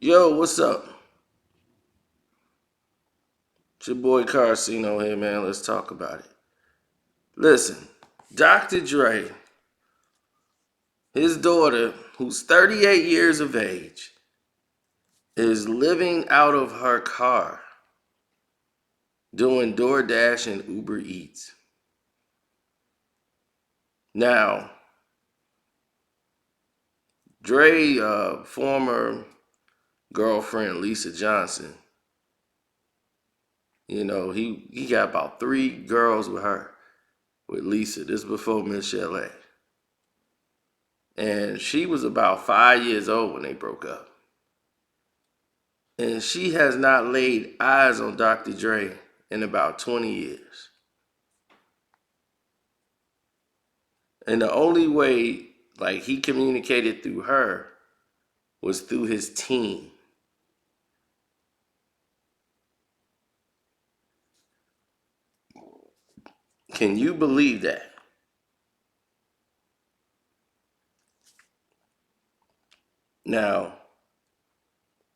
Yo, what's up? It's your boy Carcino here, man. Let's talk about it. Listen, Dr. Dre, his daughter, who's 38 years of age, is living out of her car doing DoorDash and Uber Eats. Now, Dre, former girlfriend Lisa Johnson, he got about 3 girls with her, with Lisa. This is before Miss Chalet. And she was about 5 years old when they broke up. And she has not laid eyes on Dr. Dre in about 20 years. And the only way like he communicated through her was through his team. Can you believe that? Now,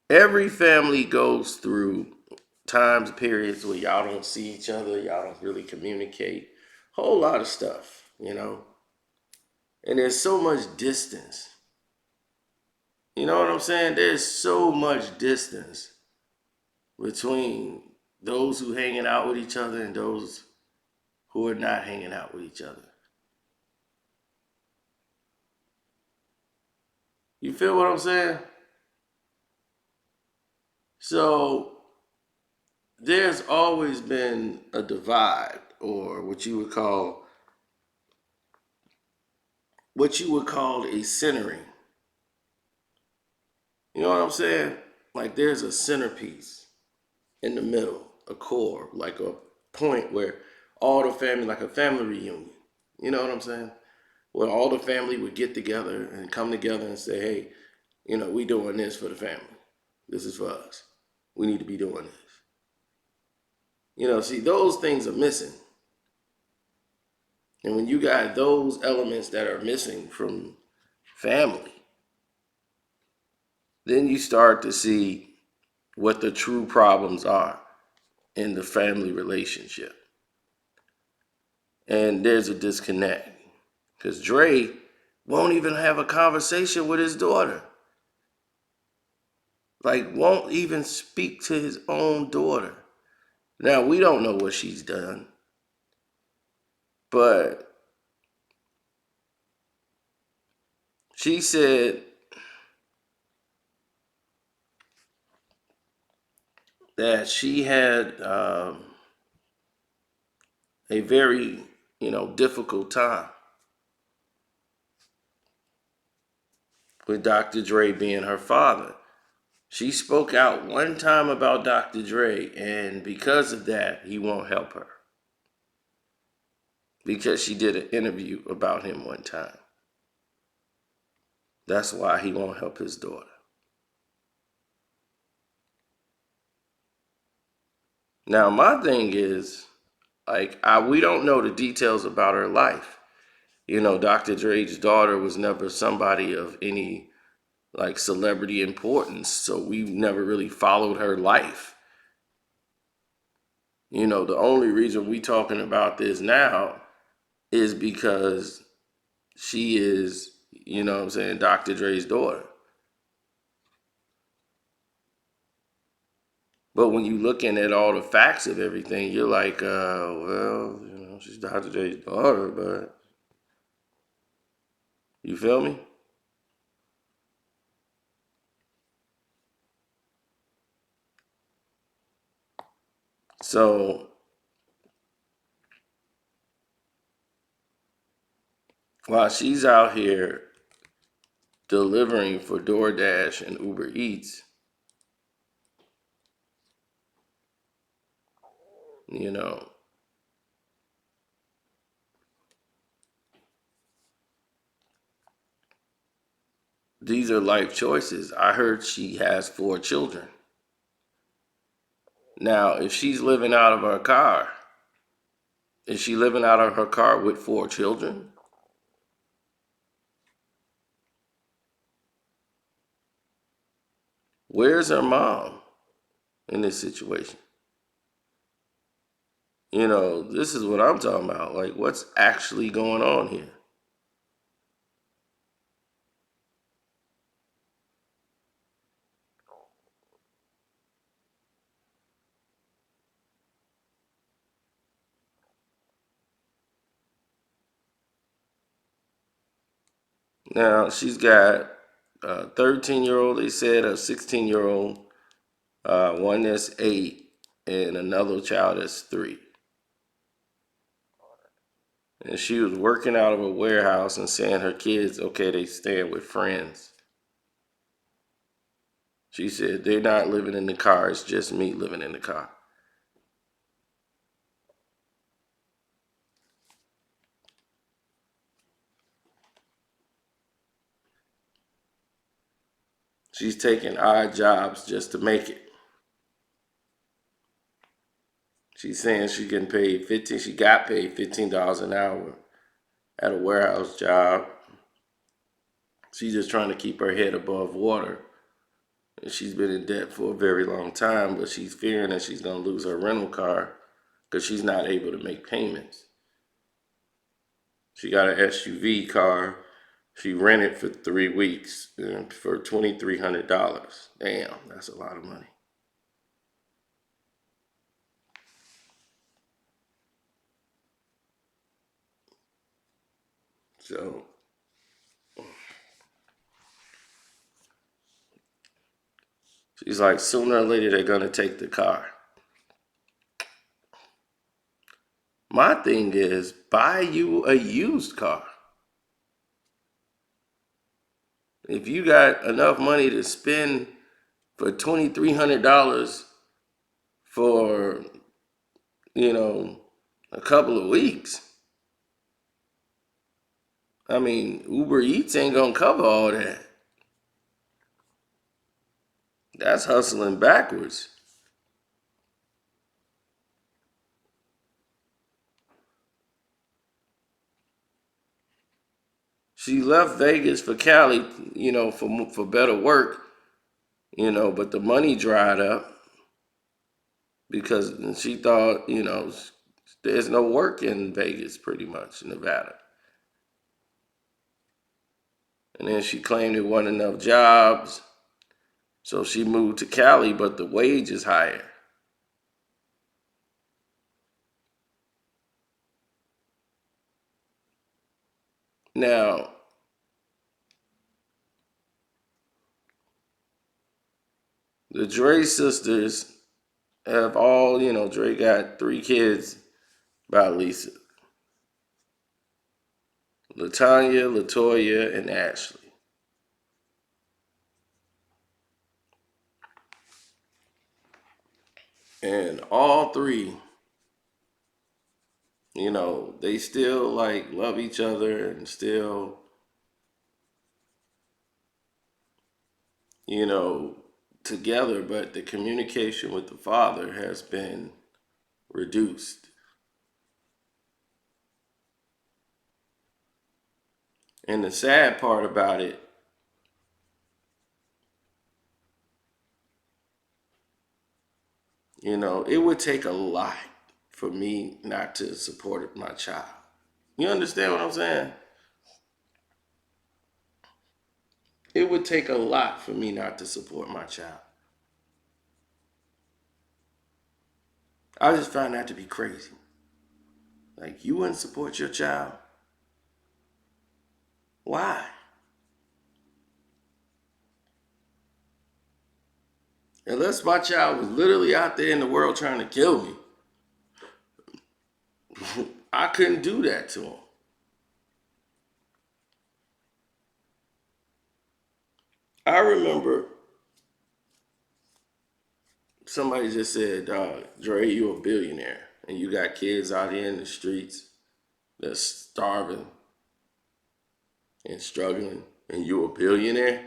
every family goes through times, periods where y'all don't see each other, y'all don't really communicate, whole lot of stuff. And there's so much distance. You know what I'm saying? There's so much distance between those who hanging out with each other and those who are not hanging out with each other. You feel what I'm saying? So there's always been a divide, or what you would call a centering. You know what I'm saying? Like there's a centerpiece in the middle, a core, like a point where all the family, like a family reunion. You know what I'm saying? Where all the family would get together and come together and say, hey, we doing this for the family. This is for us. We need to be doing this. See, those things are missing. And when you got those elements that are missing from family, then you start to see what the true problems are in the family relationship. And there's a disconnect because Dre won't even have a conversation with his daughter. Like, won't even speak to his own daughter. Now, we don't know what she's done, but she said that she had a very, difficult time with Dr. Dre being her father. She spoke out one time about Dr. Dre, and because of that, he won't help her. Because she did an interview about him one time. That's why he won't help his daughter. Now, my thing is, we don't know the details about her life. Dr. Dre's daughter was never somebody of any celebrity importance, so we never really followed her life. The only reason we talking about this now is because she is, what I'm saying, Dr. Dre's daughter. But when you looking at all the facts of everything, you're like, well, she's Dr. Dre's daughter, but you feel me? So while she's out here delivering for DoorDash and Uber Eats, you know, these are life choices. I heard she has 4 children. Now, if she's living out of her car, is she living out of her car with 4 children? Where's her mom in this situation? This is what I'm talking about. Like, what's actually going on here? Now, she's got a 13-year-old, they said, a 16-year-old, one that's 8, and another child that's 3. And she was working out of a warehouse and saying her kids, okay, they staying with friends. She said they're not living in the car, it's just me living in the car. She's taking odd jobs just to make it. She's saying she got paid $15 an hour at a warehouse job. She's just trying to keep her head above water. And she's been in debt for a very long time, but she's fearing that she's going to lose her rental car because she's not able to make payments. She got an SUV car. She rented for 3 weeks for $2,300. Damn, that's a lot of money. So she's like, sooner or later they're gonna take the car. My thing is, buy you a used car. If you got enough money to spend for $2,300 for, you know, a couple of weeks, I mean, Uber Eats ain't gonna cover all that. That's hustling backwards. She left Vegas for Cali, for better work, but the money dried up because she thought, there's no work in Vegas, pretty much, Nevada. And then she claimed there wasn't enough jobs, so she moved to Cali, but the wage is higher. Now, the Dre sisters have all, Dre got 3 kids by Lisa: Latanya, Latoya, and Ashley. And all 3, they still like love each other and still, you know, together, but the communication with the father has been reduced. And the sad part about it, it would take a lot for me not to support my child. You understand what I'm saying? It would take a lot for me not to support my child. I just find that to be crazy. Like, you wouldn't support your child? Why? Unless my child was literally out there in the world trying to kill me, I couldn't do that to him. I remember somebody just said, Dre, you a billionaire and you got kids out here in the streets that's starving and struggling, and you a billionaire.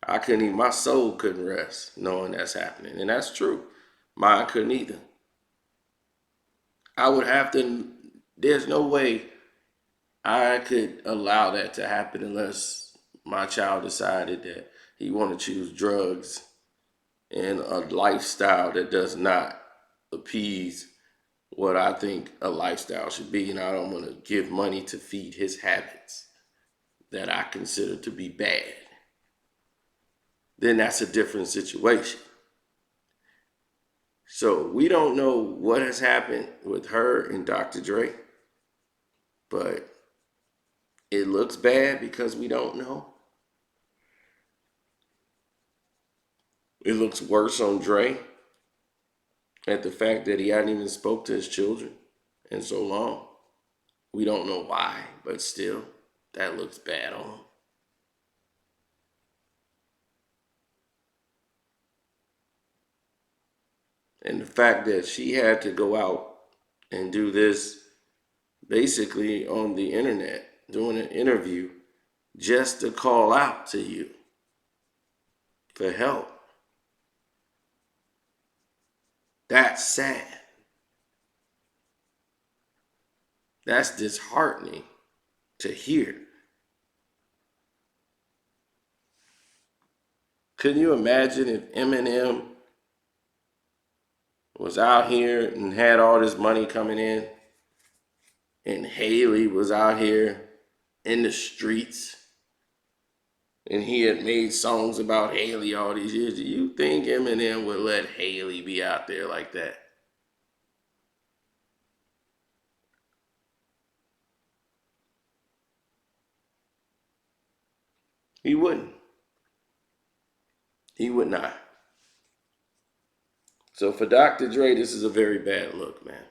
I couldn't even, my soul couldn't rest knowing that's happening. And that's true. Mine couldn't either. I would have to, there's no way I could allow that to happen unless my child decided that he want to choose drugs and a lifestyle that does not appease what I think a lifestyle should be. And I don't want to give money to feed his habits that I consider to be bad. Then that's a different situation. So we don't know what has happened with her and Dr. Dre, but it looks bad because we don't know. It looks worse on Dre at the fact that he hadn't even spoke to his children in so long. We don't know why, but still, that looks bad on him. And the fact that she had to go out and do this basically on the internet, doing an interview just to call out to you for help. That's sad. That's disheartening to hear. Can you imagine if Eminem was out here and had all this money coming in, and Haley was out here in the streets, and he had made songs about Haley all these years? Do you think Eminem would let Haley be out there like that? He wouldn't. He would not. So for Dr. Dre, this is a very bad look, man.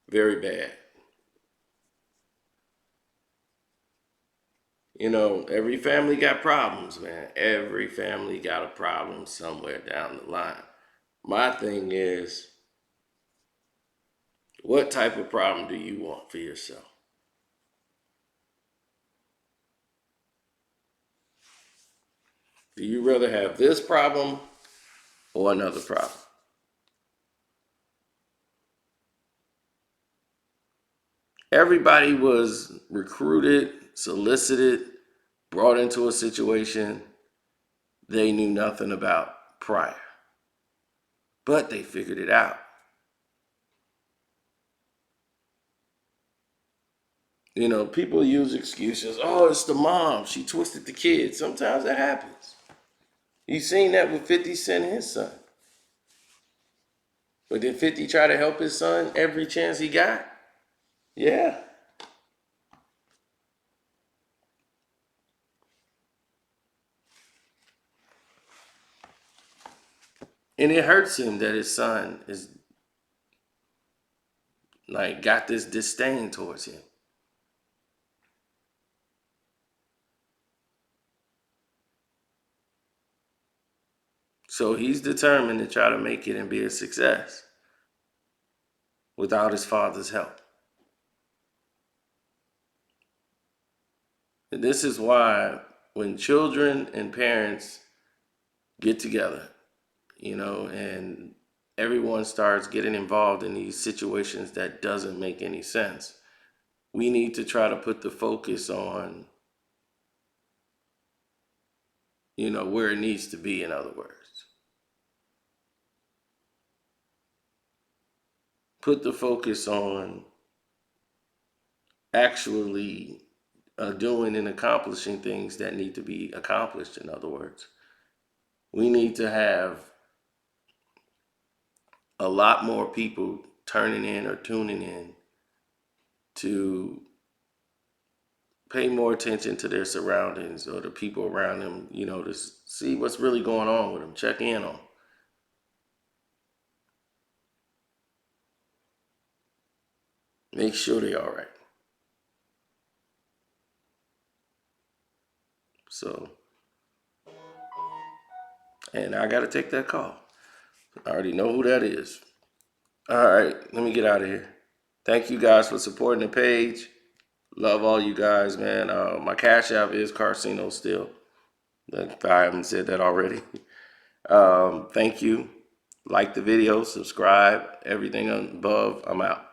Very bad. You know, every family got problems, man. Every family got a problem somewhere down the line. My thing is, what type of problem do you want for yourself? Do you rather have this problem or another problem? Everybody was recruited, solicited, brought into a situation they knew nothing about prior. But they figured it out. You know, people use excuses. Oh, it's the mom. She twisted the kid. Sometimes that happens. You seen that with 50 Cent and his son. But did 50 try to help his son every chance he got? Yeah. And it hurts him that his son is like got this disdain towards him. So he's determined to try to make it and be a success without his father's help. And this is why when children and parents get together, you know, and everyone starts getting involved in these situations that doesn't make any sense, we need to try to put the focus on, you know, where it needs to be, in other words. Put the focus on actually doing and accomplishing things that need to be accomplished, in other words. We need to have a lot more people turning in or tuning in to pay more attention to their surroundings or the people around them, you know, to see what's really going on with them, check in on them. Make sure they're all right. So, and I got to take that call. I already know who that is. All right, let me get out of here. Thank you guys for supporting the page. Love all you guys, man. My Cash App is Carcino still. If I haven't said that already. Thank you. Like the video, subscribe, everything above. I'm out.